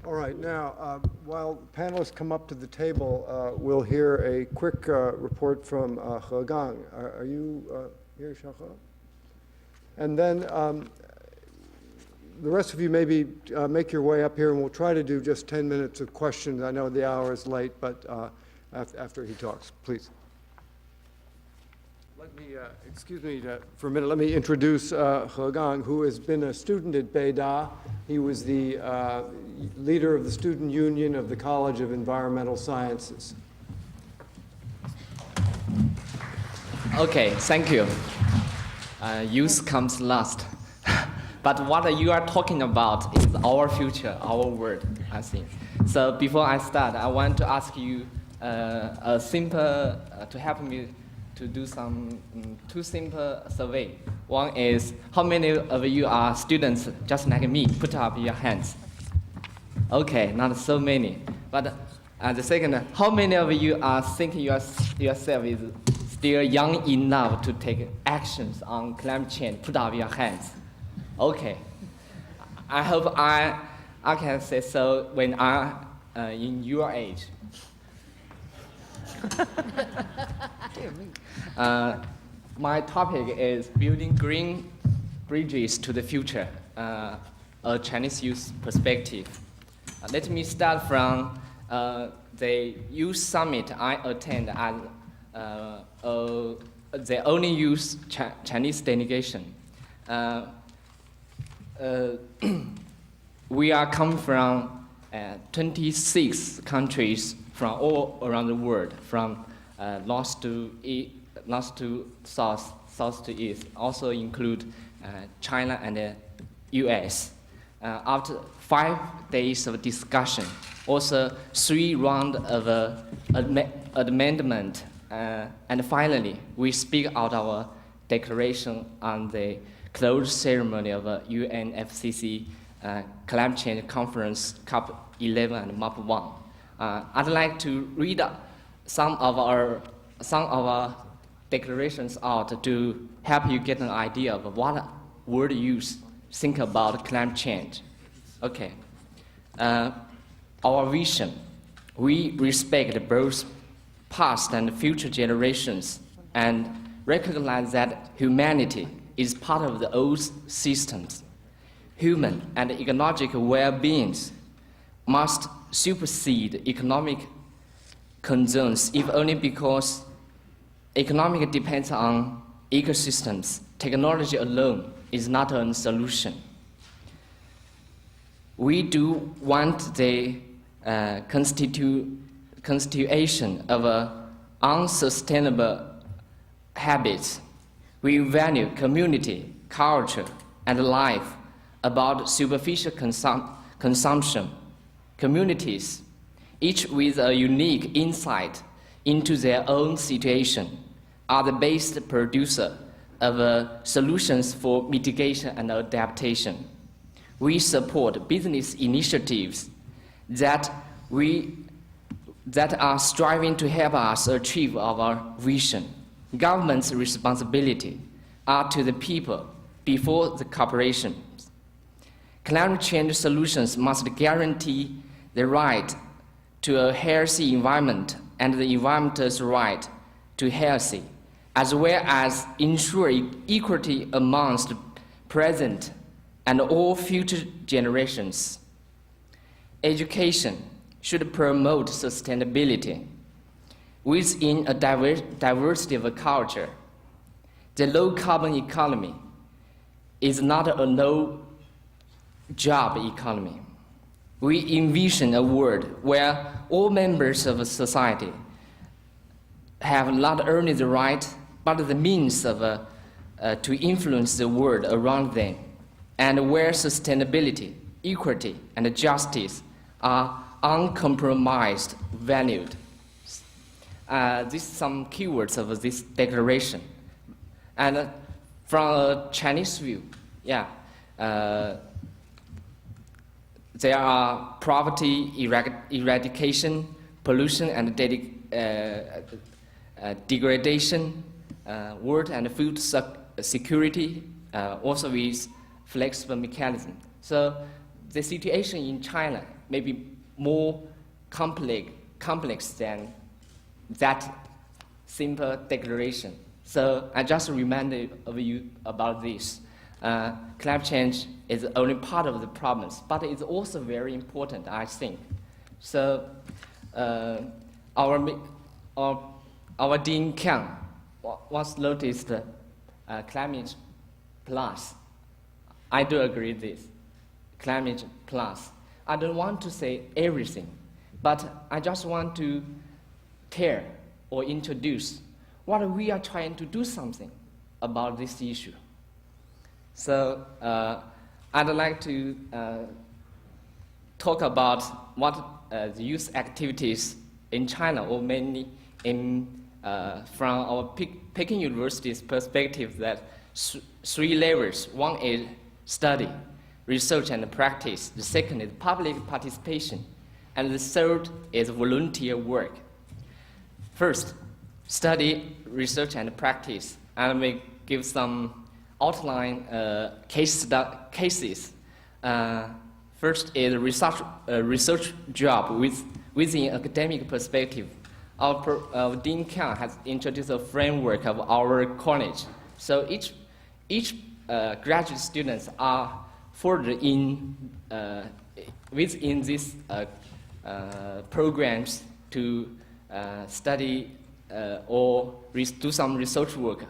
All right, now, while panelists come up to the table, we'll hear a quick report from He Gang. Are you here, Xiaohe? And then the rest of you maybe make your way up here, and we'll try to do just 10 minutes of questions. I know the hour is late, but after he talks, please. Let me, excuse me for a minute, let me introduce He Gang, who has been a student at Beida. He was the leader of the student union of the College of Environmental Sciences. Okay, thank you. Youth comes last. But what you are talking about is our future, our world, I think. So before I start, I want to ask you a simple, to help me to do some two simple survey. One is, how many of you are students just like me? Put up your hands. Okay, not so many. But the second, how many of you are thinking yourself is still young enough to take actions on climate change? Put up your hands. Okay. I hope I can say so when I'm in your age. My topic is building green bridges to the future, a Chinese youth perspective. Let me start from the youth summit I attended as the only youth Chinese delegation. We are coming from 26 countries from all around the world, from north to south, south to east. Also include China and the U.S. After 5 days of discussion, also 3 rounds of amendment, and finally we speak out our declaration on the closed ceremony of UNFCCC Climate Change Conference COP11 and MOP1. I'd like to read some of our declarations out to help you get an idea of what world youth think about climate change. Okay. Our vision: we respect both past and future generations and recognize that humanity is part of the old systems. Human and ecological well-being must supersede economic concerns, if only because economic depends on ecosystems. Technology alone is not a solution. We do want the constitution of unsustainable habits. We value community, culture, and life about superficial consumption. Communities, each with a unique insight into their own situation, are the best producer of solutions for mitigation and adaptation. We support business initiatives that are striving to help us achieve our vision. Government's responsibility are to the people before the corporations. Climate change solutions must guarantee the right to a healthy environment and the environment's right to healthy, as well as ensure equity amongst present and all future generations. Education should promote sustainability within a diversity of culture. The low-carbon economy is not a no-job economy. We envision a world where all members of society have not only the right, but the means to influence the world around them, and where sustainability, equity, and justice are uncompromised valued. These are some keywords of this declaration. And from a Chinese view, there are poverty eradication, pollution and degradation, water and food security, also with flexible mechanism. So the situation in China may be more complex than that simple declaration. So I just reminded of you about this. climate change is only part of the problems, but it's also very important, I think. So our Dean Kang once noticed climate plus. I do agree with this, climate plus. I don't want to say everything, but I just want to tell or introduce what we are trying to do something about this issue. So I'd like to talk about what the youth activities in China, or mainly from our Peking University's perspective, that three levels. One is study, research, and practice. The second is public participation. And the third is volunteer work. First, study, research, and practice. And we give some outline cases. First is research job within academic perspective. Our Dean Kang has introduced a framework of our college. So each graduate students are further in within these programs to study or do some research work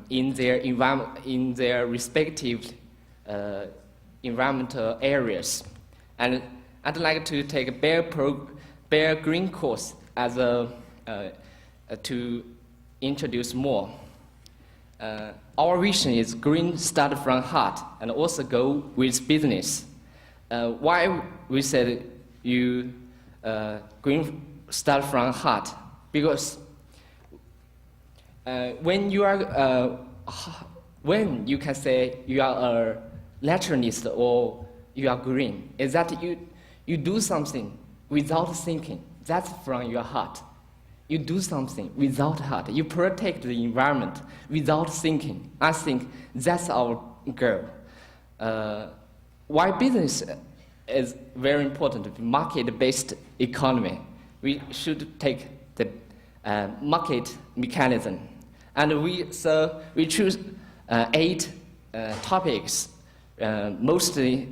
in their respective environmental areas. And I'd like to take a Bear Green course as to introduce more. Our vision is green start from heart and also go with business. Why we said you green start from heart? Because when you can say you are a naturalist or you are green, is that you do something without thinking. That's from your heart. You do something without heart. You protect the environment without thinking. I think that's our goal. Why business is very important, market-based economy. We should take the market mechanism. And we choose 8 topics, mostly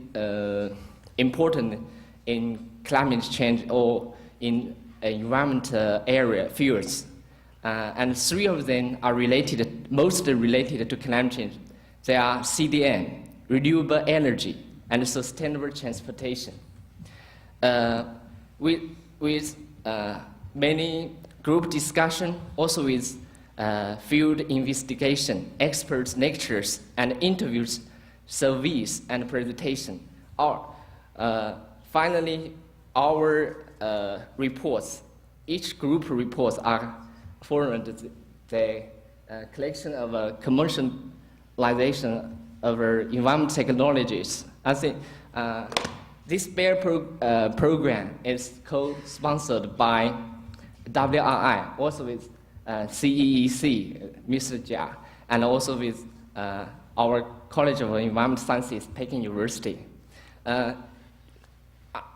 important in climate change or in environmental area fields, and 3 of them are mostly related to climate change. They are CDM, renewable energy, and sustainable transportation. With many group discussion, also with field investigation, experts, lectures, and interviews, surveys, and presentation. Finally, our reports, each group reports are formed the collection of commercialization of environmental technologies. I think this Bear program is co-sponsored by WRI, also with CEEC, Mr. Jia, and also with our College of Environmental Sciences, Peking University.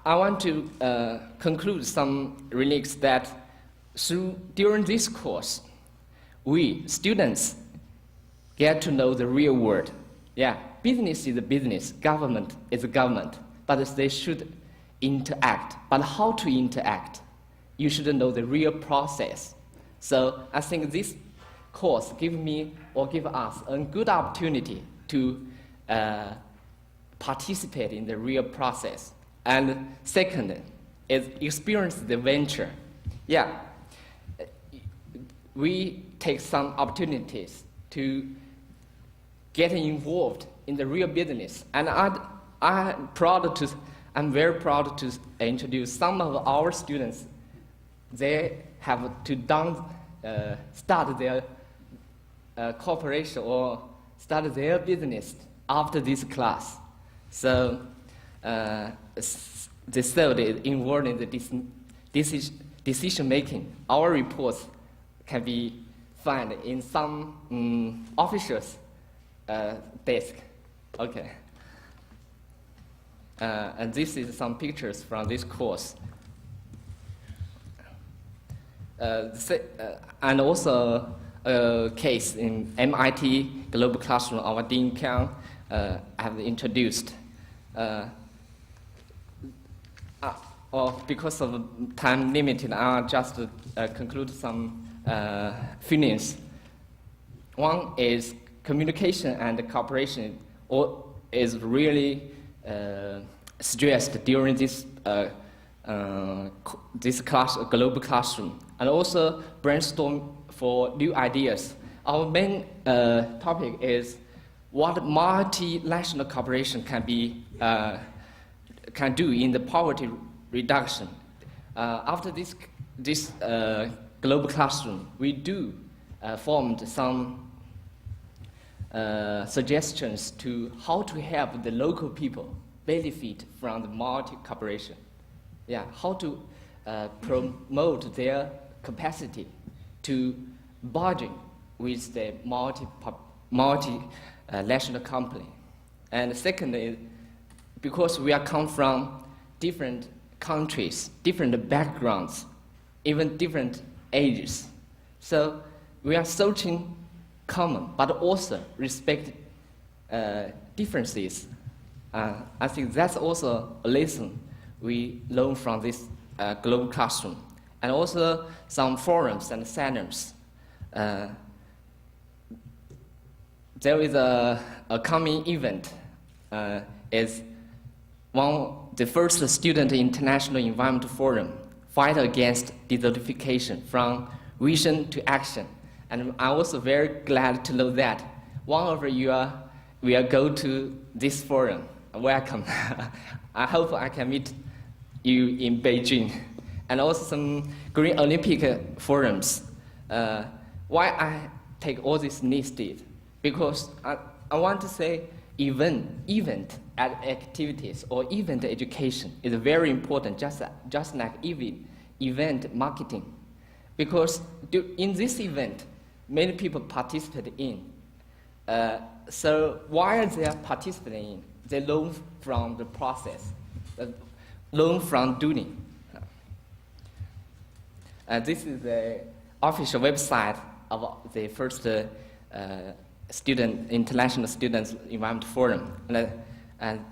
I want to conclude some remarks that during this course, we, students, get to know the real world. Yeah, business is a business, government is a government, but they should interact. But how to interact? You should know the real process. So I think this course give us a good opportunity to participate in the real process. And second is experience the venture. Yeah, we take some opportunities to get involved in the real business. And I'm very proud to introduce some of our students. They have to start their corporation or start their business after this class. So the third is involved in the decision making. Our reports can be found in some officials' desk. Okay. And this is some pictures from this course. And also case in MIT Global Classroom, our Dean Kang have introduced. Because of time limited, I'll just conclude some feelings. One is communication and cooperation is really stressed during this global classroom, and also brainstorm for new ideas. Our main topic is what multinational cooperation can do in the poverty reduction. After this global classroom, we do formed some suggestions to how to help the local people benefit from the multi-cooperation. Yeah, how to promote their capacity to bargain with the multinational company. And second is because we are come from different countries, different backgrounds, even different ages. So we are searching common, but also respect differences. I think that's also a lesson we learn from this global classroom. And also some forums and seminars. There is a coming event, is the first Student International Environment Forum, Fight Against Desertification, from vision to action. And I'm also very glad to know that one of you will go to this forum. Welcome. I hope I can meet you in Beijing. And also some Green Olympic forums. Why I take all this listed? Because I want to say event activities or event education is very important, just like event marketing. Because in this event, many people participate in. So while they are participating, they learn from the process, learn from doing. This is the official website of the first International Students Environment Forum. And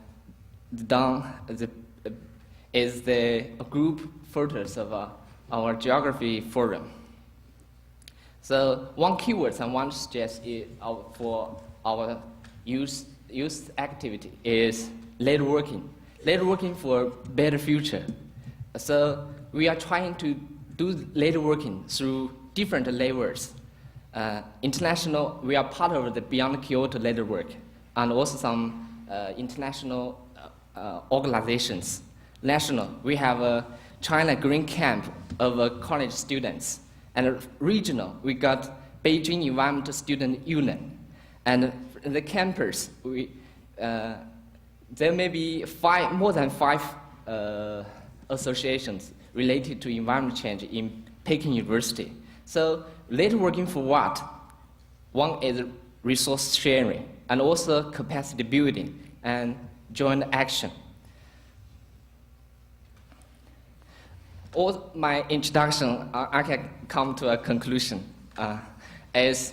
down is the group photos of our geography forum. So one keyword I want to suggest for our youth activity is networking. Networking for better future. So we are trying to do networking through different levels. International, we are part of the Beyond Kyoto network, and also some international organizations. National, we have a China Green Camp of college students. And regional, we got Beijing Environmental Student Union. And in the campus, there may be more than five associations related to environment change in Peking University. So networking for what? One is resource sharing, and also capacity building and joint action. All my introduction, I can come to a conclusion. As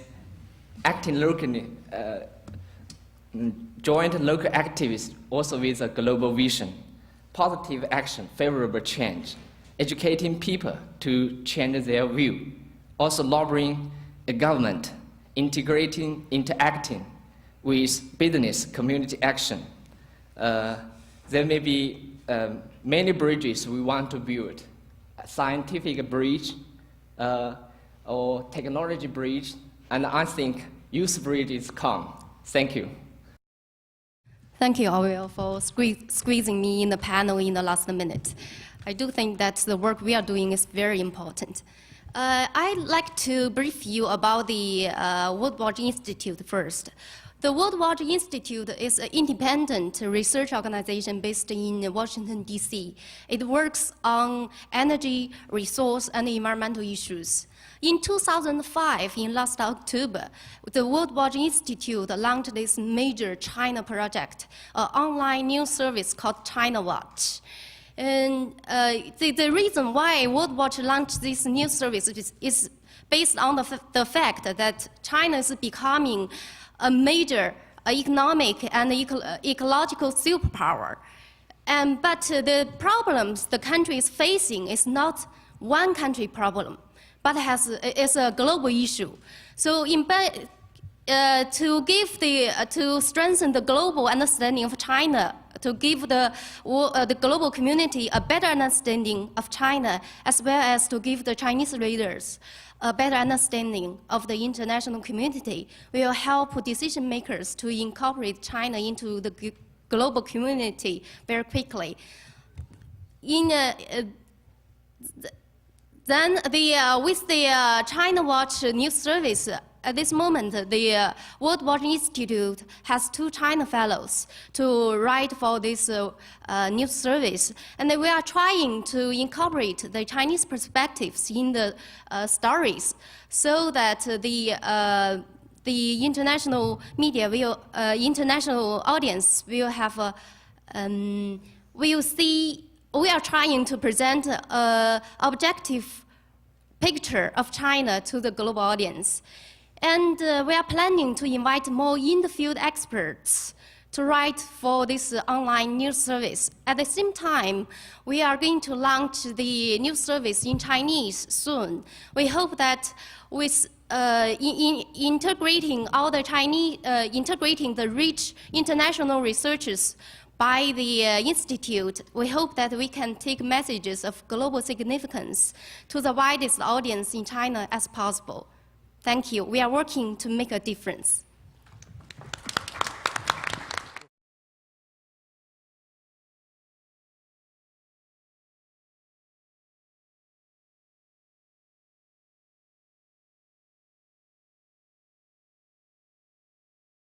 acting locally, joint local activists also with a global vision, positive action, favorable change, educating people to change their view, also lobbying the government, interacting with business community action. There may be many bridges we want to build, a scientific bridge or technology bridge, and I think youth bridge is come. Thank you. Thank you, Ariel, for squeezing me in the panel in the last minute. I do think that the work we are doing is very important. I'd like to brief you about the World Watch Institute first. The World Watch Institute is an independent research organization based in Washington, D.C. It works on energy, resource, and environmental issues. In 2005, in last October, the World Watch Institute launched this major China project, an online news service called China-U.S. And the reason why World Watch launched this news service is based on the fact that China is becoming a major economic and ecological superpower. But the problems the country is facing is not one country problem, but is a global issue. So to strengthen the global understanding of China, to give the global community a better understanding of China, as well as to give the Chinese readers a better understanding of the international community, will help decision makers to incorporate China into the global community very quickly. Then with the China Watch News Service, at this moment, the World Watch Institute has 2 China fellows to write for this news service. And we are trying to incorporate the Chinese perspectives in the stories so that the international media international audience will have will see. We are trying to present an objective picture of China to the global audience. And we are planning to invite more in-the-field experts to write for this online news service. At the same time, we are going to launch the news service in Chinese soon. We hope that with integrating all the Chinese, integrating the rich international researches by the Institute, we hope that we can take messages of global significance to the widest audience in China as possible. Thank you. We are working to make a difference.